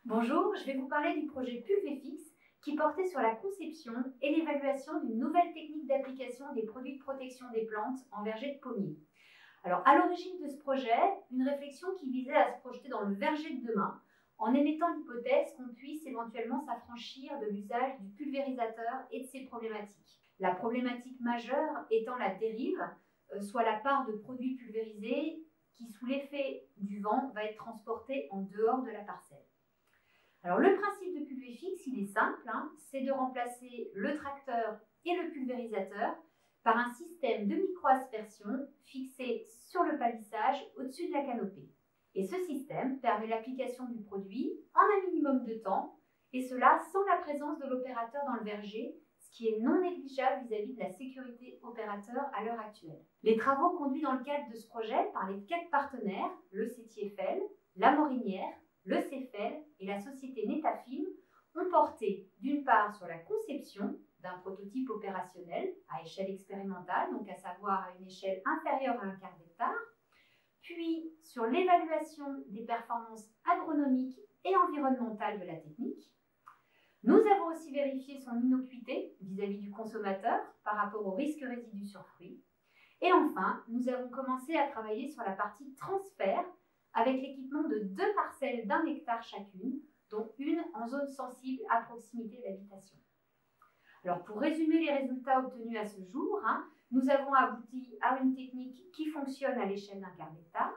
Bonjour, je vais vous parler du projet Pulvéfix qui portait sur la conception et l'évaluation d'une nouvelle technique d'application des produits de protection des plantes en verger de pommier. Alors, à l'origine de ce projet, une réflexion qui visait à se projeter dans le verger de demain en émettant l'hypothèse qu'on puisse éventuellement s'affranchir de l'usage du pulvérisateur et de ses problématiques. La problématique majeure étant la dérive, soit la part de produits pulvérisés qui, sous l'effet du vent, va être transportée en dehors de la parcelle. Alors le principe de Pulvéfix, il est simple, c'est de remplacer le tracteur et le pulvérisateur par un système de micro-aspersion fixé sur le palissage au-dessus de la canopée. Et ce système permet l'application du produit en un minimum de temps, et cela sans la présence de l'opérateur dans le verger, ce qui est non négligeable vis-à-vis de la sécurité opérateur à l'heure actuelle. Les travaux conduits dans le cadre de ce projet par les 4 partenaires, le CETIEFEL, la Morinière, le CEFEL et la société Netafim ont porté d'une part sur la conception d'un prototype opérationnel à échelle expérimentale, donc à savoir à une échelle inférieure à 1/4 d'hectare, puis sur l'évaluation des performances agronomiques et environnementales de la technique. Nous avons aussi vérifié son innocuité vis-à-vis du consommateur par rapport au risque résidu sur fruits. Et enfin, nous avons commencé à travailler sur la partie transfert avec l'équipement de 2 parcelles d'1 hectare chacune, dont une en zone sensible à proximité d'habitation. Alors pour résumer les résultats obtenus à ce jour, nous avons abouti à une technique qui fonctionne à l'échelle d'1/4 d'hectare,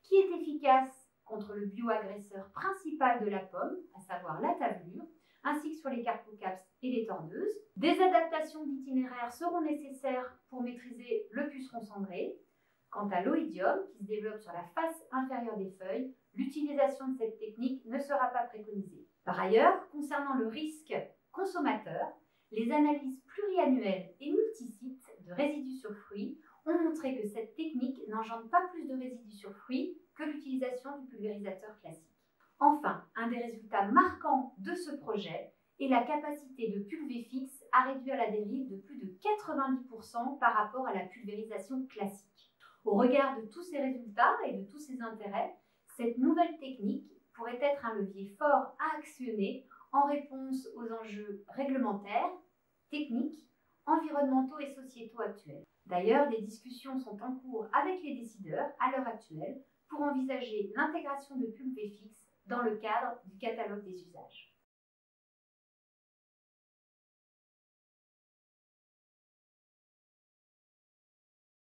qui est efficace contre le bioagresseur principal de la pomme, à savoir la tavelure, ainsi que sur les carpocaps et les tordeuses. Des adaptations d'itinéraire seront nécessaires pour maîtriser le puceron cendré. Quant à l'oïdium, qui se développe sur la face inférieure des feuilles, l'utilisation de cette technique ne sera pas préconisée. Par ailleurs, concernant le risque consommateur, les analyses pluriannuelles et multisites de résidus sur fruits ont montré que cette technique n'engendre pas plus de résidus sur fruits que l'utilisation du pulvérisateur classique. Enfin, un des résultats marquants de ce projet est la capacité de Pulvéfix à réduire la dérive de plus de 90% par rapport à la pulvérisation classique. Au regard de tous ces résultats et de tous ces intérêts, cette nouvelle technique pourrait être un levier fort à actionner en réponse aux enjeux réglementaires, techniques, environnementaux et sociétaux actuels. D'ailleurs, des discussions sont en cours avec les décideurs à l'heure actuelle pour envisager l'intégration de Pulvéfix dans le cadre du catalogue des usages.